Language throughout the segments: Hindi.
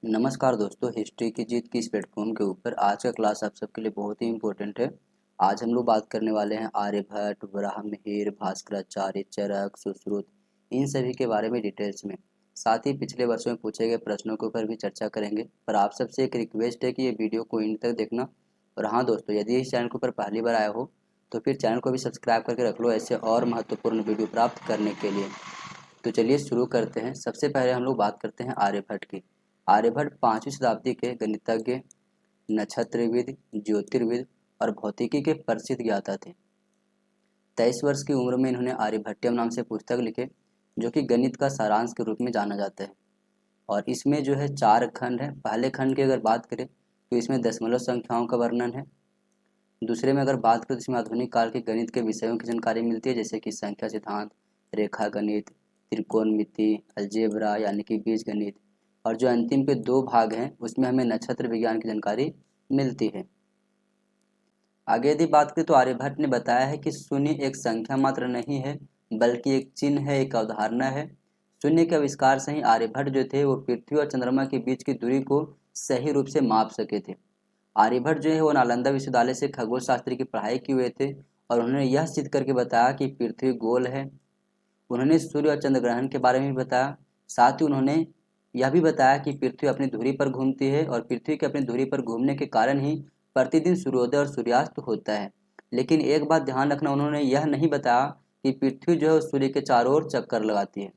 नमस्कार दोस्तों, हिस्ट्री की जीत की इस प्लेटफॉर्म के ऊपर आज का क्लास आप सबके लिए बहुत ही इम्पोर्टेंट है। आज हम लोग बात करने वाले हैं आर्यभट्ट, वराहमिहिर, भास्कराचार्य, चरक, सुश्रुत, इन सभी के बारे में डिटेल्स में। साथ ही पिछले वर्षों में पूछे गए प्रश्नों के ऊपर भी चर्चा करेंगे। पर आप सबसे एक रिक्वेस्ट है कि ये वीडियो को एंड तक देखना। और हाँ दोस्तों, यदि इस चैनल के ऊपर पहली बार आए हो तो फिर चैनल को भी सब्सक्राइब करके रख लो ऐसे और महत्वपूर्ण वीडियो प्राप्त करने के लिए। तो चलिए शुरू करते हैं। सबसे पहले हम लोग बात करते हैं आर्यभट्ट की। आर्यभट्ट 5वीं शताब्दी के गणितज्ञ, नक्षत्रविद, ज्योतिर्विद और भौतिकी के प्रसिद्ध ज्ञाता थे। 23 वर्ष की उम्र में इन्होंने आर्यभट्टियम नाम से पुस्तक लिखे, जो कि गणित का सारांश के रूप में जाना जाता है। और इसमें जो है 4 खंड है। पहले खंड की अगर बात करें तो इसमें दशमलव संख्याओं का वर्णन है। दूसरे में अगर बात करें तो इसमें आधुनिक काल के गणित के विषयों की जानकारी मिलती है, जैसे कि संख्या सिद्धांत, रेखा गणित, त्रिकोणमिति, अलजेब्रा यानी कि बीज गणित। और जो अंतिम के 2 भाग हैं उसमें हमें नक्षत्र विज्ञान की जानकारी मिलती है। आगे यदि बात करें तो आर्यभट्ट ने बताया है कि शून्य एक संख्या मात्र नहीं है, बल्कि एक चिन्ह है, एक अवधारणा है। शून्य के आविष्कार से ही आर्यभट्ट जो थे वो पृथ्वी और चंद्रमा के बीच की दूरी को सही रूप से माप सके थे। आर्यभट्ट जो है वो नालंदा विश्वविद्यालय से खगोल शास्त्र की पढ़ाई किए हुए थे और उन्होंने यह सिद्ध करके बताया कि पृथ्वी गोल है। उन्होंने सूर्य और चंद्र ग्रहण के बारे में भी बताया। साथ ही उन्होंने यह भी बताया कि पृथ्वी अपनी धुरी पर घूमती है और पृथ्वी के अपनी धुरी पर घूमने के कारण ही प्रतिदिन सूर्योदय और सूर्यास्त होता है। लेकिन एक बात ध्यान रखना, उन्होंने यह नहीं बताया कि पृथ्वी जो है सूर्य के चारों ओर चक्कर लगाती है।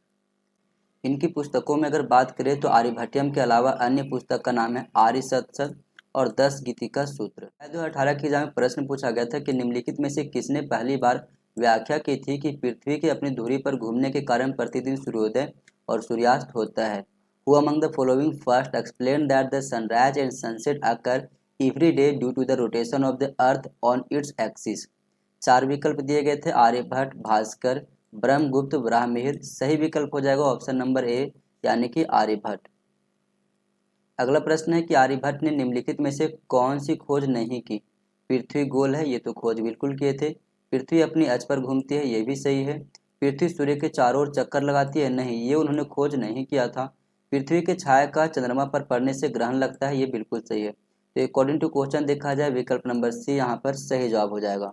इनकी पुस्तकों में अगर बात करें तो आर्यभट्टियम के अलावा अन्य पुस्तक का नाम है आर्यसत्सव और 10 गीतिका सूत्र। 2018 की एग्जाम में प्रश्न पूछा गया था कि निम्नलिखित में से किसने पहली बार व्याख्या की थी कि पृथ्वी के अपनी धुरी पर घूमने के कारण प्रतिदिन सूर्योदय और सूर्यास्त होता है। Who among the following first explained that the sunrise and sunset occur every day due to the rotation of the earth on its axis? 4 विकल्प दिए गए थे, आर्यभट्ट, भास्कर, ब्रह्मगुप्त, वराहमिहिर। सही विकल्प हो जाएगा ऑप्शन नंबर ए यानी कि आर्यभट्ट। अगला प्रश्न है कि आर्यभट्ट ने निम्नलिखित में से कौन सी खोज नहीं की? पृथ्वी गोल है, ये तो खोज बिल्कुल किए थे। पृथ्वी अपनी अक्ष पर घूमती है, ये भी सही है। पृथ्वी सूर्य के चारों ओर चक्कर लगाती है, नहीं, ये उन्होंने खोज नहीं किया था। पृथ्वी के छाया का चंद्रमा पर पड़ने से ग्रहण लगता है, ये बिल्कुल सही है। तो अकॉर्डिंग टू क्वेश्चन देखा जाए विकल्प नंबर सी यहाँ पर सही जवाब हो जाएगा।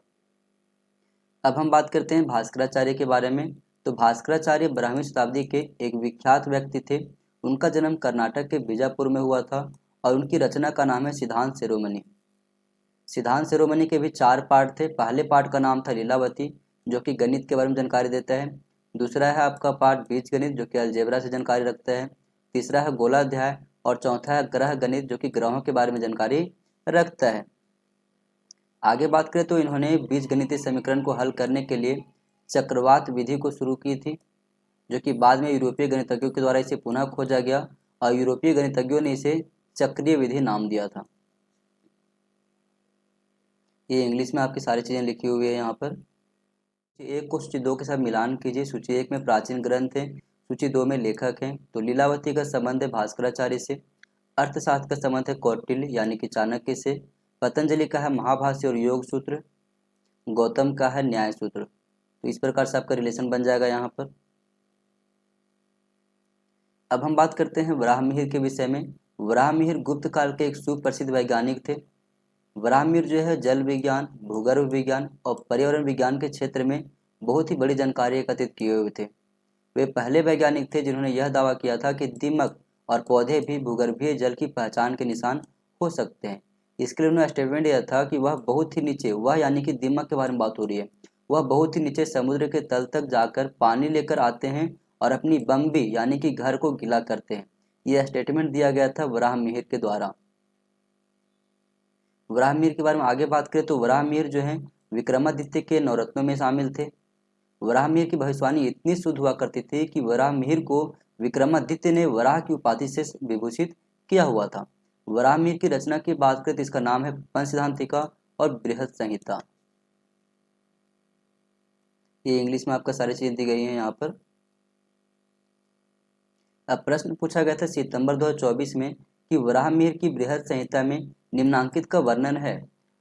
अब हम बात करते हैं भास्कराचार्य के बारे में। तो भास्कराचार्य 12वीं शताब्दी के एक विख्यात व्यक्ति थे। उनका जन्म कर्नाटक के बीजापुर में हुआ था और उनकी रचना का नाम है सिद्धांत शिरोमणि। सिद्धांत शिरोमणि के भी 4 पार्ट थे। पहले पार्ट का नाम था लीलावती, जो कि गणित के बारे में जानकारी देता है। दूसरा है आपका पार्ट बीज गणित, जो कि अलजेब्रा से जानकारी रखता है। तीसरा है गोलाध्याय और चौथा है ग्रह गणित, जो कि ग्रहों के बारे में जानकारी रखता है। आगे बात करें तो इन्होंने बीज गणितीय समीकरण को हल करने के लिए चक्रवात विधि को शुरू की थी, जो कि बाद में यूरोपीय गणितज्ञों के द्वारा इसे पुनः खोजा गया और यूरोपीय गणितज्ञों ने इसे चक्रीय विधि नाम दिया था। ये इंग्लिश में आपकी सारी चीज़ें लिखी हुई है यहाँ पर। सूची 1 को सूची 2 के साथ मिलान कीजिए। सूची 1 में प्राचीन ग्रंथ है, सूची 2 में लेखक हैं। तो लीलावती का संबंध है भास्कराचार्य से। अर्थशास्त्र का संबंध है कौटिल्य यानी कि चाणक्य से। पतंजलि का है महाभाष्य और योग सूत्र। गौतम का है न्याय सूत्र। तो इस प्रकार से आपका रिलेशन बन जाएगा यहाँ पर। अब हम बात करते हैं वराहमिहिर के विषय में। वराहमिहिर गुप्त काल के एक सुप्रसिद्ध वैज्ञानिक थे। वराहमिहिर जो है जल विज्ञान, भूगर्भ विज्ञान और पर्यावरण विज्ञान के क्षेत्र में बहुत ही बड़ी जानकारी एकत्रित किए हुए थे। वे पहले वैज्ञानिक थे जिन्होंने यह दावा किया था कि दीमक और पौधे भी भूगर्भीय जल की पहचान के निशान हो सकते हैं। इसके लिए उन्होंने स्टेटमेंट दिया था कि वह बहुत ही नीचे, वह यानी कि दीमक के बारे में बात हो रही है, वह बहुत ही नीचे समुद्र के तल तक जाकर पानी लेकर आते हैं और अपनी बम्बी यानी कि घर को गीला करते हैं। यह स्टेटमेंट दिया गया था वराहमिहिर के द्वारा। वराहमिहिर के बारे में आगे बात करें तो वराहमिहिर जो है विक्रमादित्य के नवरत्नों में शामिल थे। वराहमिहिर की भविष्यवाणी इतनी शुद्ध हुआ करती थी कि वराहमिहिर को विक्रमादित्य ने वराह की उपाधि से विभूषित किया हुआ था। वराहमिहिर की रचना की बात करें तो इसका नाम है पंचसिद्धांतिका और बृहद संहिता। ये इंग्लिश में आपका सारी चीजें दी गई हैं यहाँ पर। अब प्रश्न पूछा गया था सितंबर 2024 में कि वराहमिहिर की बृहद संहिता में निम्नांकित का वर्णन है।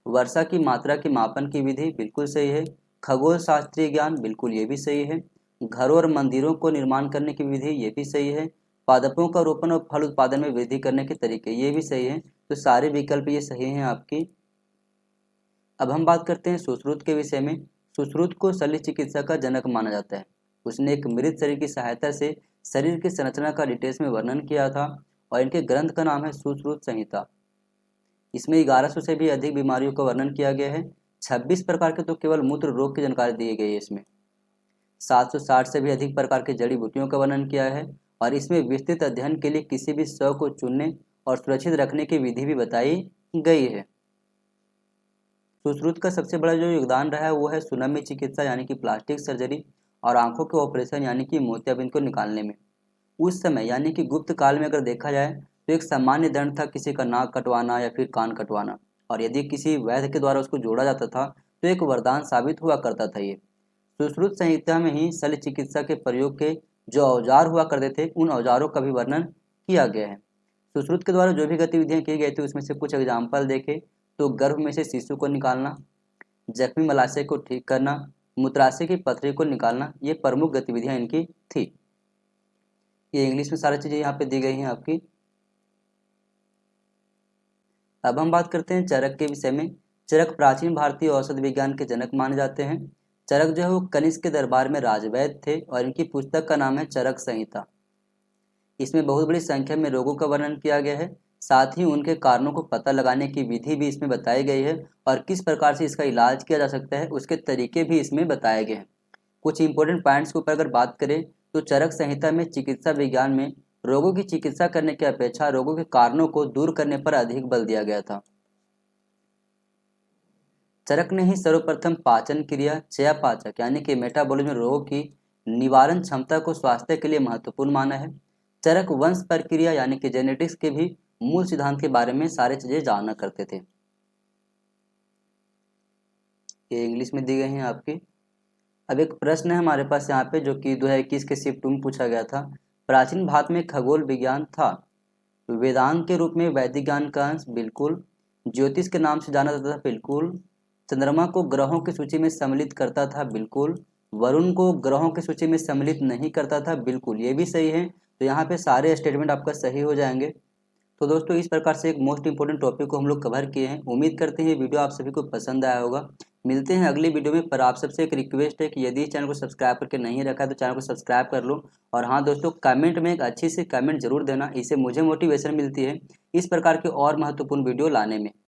वर्षा की मात्रा की मापन की विधि बिल्कुल सही है। खगोल शास्त्रीय ज्ञान बिल्कुल ये भी सही है। घरों और मंदिरों को निर्माण करने की विधि ये भी सही है। पादपों का रोपण और फल उत्पादन में वृद्धि करने के तरीके, ये भी सही है। तो सारे विकल्प ये सही हैं आपकी। अब हम बात करते हैं सुश्रुत के विषय में। सुश्रुत को शल्य चिकित्सा का जनक माना जाता है। उसने एक मृत शरीर की सहायता से शरीर की संरचना का डिटेल्स में वर्णन किया था और इनके ग्रंथ का नाम है सुश्रुत संहिता। इसमें 1100 से भी अधिक बीमारियों का वर्णन किया गया है। 26 प्रकार के तो केवल मूत्र रोग की जानकारी दी गई है इसमें। 760 से भी अधिक प्रकार की जड़ी बूटियों का वर्णन किया है और इसमें विस्तृत अध्ययन के लिए किसी भी शव को चुनने और सुरक्षित रखने की विधि भी बताई गई है। सुश्रुत का सबसे बड़ा जो योगदान रहा है वो है सुनम्य चिकित्सा यानी कि प्लास्टिक सर्जरी और आंखों के ऑपरेशन यानी कि मोतियाबिंद को निकालने में। उस समय यानी कि गुप्त काल में अगर देखा जाए तो एक सामान्य दंड था किसी का नाक कटवाना या फिर कान कटवाना, और यदि किसी वैद्य के द्वारा उसको जोड़ा जाता था तो एक वरदान साबित हुआ करता था ये। सुश्रुत संहिता में ही शल्य चिकित्सा के प्रयोग के जो औजार हुआ करते थे उन औजारों का भी वर्णन किया गया है। सुश्रुत के द्वारा जो भी गतिविधियां की गई थी उसमें से कुछ एग्जाम्पल देखें तो गर्भ में से शिशु को निकालना, जख्मी मलाशय को ठीक करना, मूत्राशय की पथरी को निकालना, ये प्रमुख गतिविधियां इनकी थी। ये इंग्लिश में सारी चीजें यहाँ पे दी गई हैं आपकी। अब हम बात करते हैं चरक के विषय में। चरक प्राचीन भारतीय औषध विज्ञान के जनक माने जाते हैं। चरक जो है वो कनिष्क के दरबार में राजवैद्य थे और इनकी पुस्तक का नाम है चरक संहिता। इसमें बहुत बड़ी संख्या में रोगों का वर्णन किया गया है, साथ ही उनके कारणों को पता लगाने की विधि भी इसमें बताई गई है और किस प्रकार से इसका इलाज किया जा सकता है उसके तरीके भी इसमें बताए गए हैं। कुछ इंपॉर्टेंट पॉइंट्स के ऊपर अगर बात करें तो चरक संहिता में चिकित्सा विज्ञान में रोगों की चिकित्सा करने की अपेक्षा रोगों के कारणों को दूर करने पर अधिक बल दिया गया था। चरक ने ही सर्वप्रथम पाचन क्रिया, चयापाचक यानी कि मेटाबॉलिज्म रोगों की निवारण क्षमता को स्वास्थ्य के लिए महत्वपूर्ण माना है। चरक वंश प्रक्रिया यानी कि जेनेटिक्स के भी मूल सिद्धांत के बारे में सारी चीजें जाना करते थे। ये इंग्लिश में दी गई हैं आपकी। अब एक प्रश्न है हमारे पास यहाँ पे जो कि 2021 के शिफ्ट में पूछा गया था। प्राचीन भारत में खगोल विज्ञान था। वेदांत के रूप में वैदिक ज्ञान का अंश, बिल्कुल। ज्योतिष के नाम से जाना जाता था, बिल्कुल। चंद्रमा को ग्रहों की सूची में सम्मिलित करता था, बिल्कुल। वरुण को ग्रहों की सूची में सम्मिलित नहीं करता था, बिल्कुल, ये भी सही है। तो यहाँ पे सारे स्टेटमेंट आपका सही हो जाएंगे। तो दोस्तों इस प्रकार से एक मोस्ट इंपोर्टेंट टॉपिक को हम लोग कवर किए हैं। उम्मीद करते हैं ये वीडियो आप सभी को पसंद आया होगा। मिलते हैं अगली वीडियो में, पर आप सबसे एक रिक्वेस्ट है कि यदि चैनल को सब्सक्राइब करके नहीं रखा है तो चैनल को सब्सक्राइब कर लो। और हाँ दोस्तों, कमेंट में एक अच्छी सी कमेंट जरूर देना, इससे मुझे मोटिवेशन मिलती है इस प्रकार के और महत्वपूर्ण वीडियो लाने में।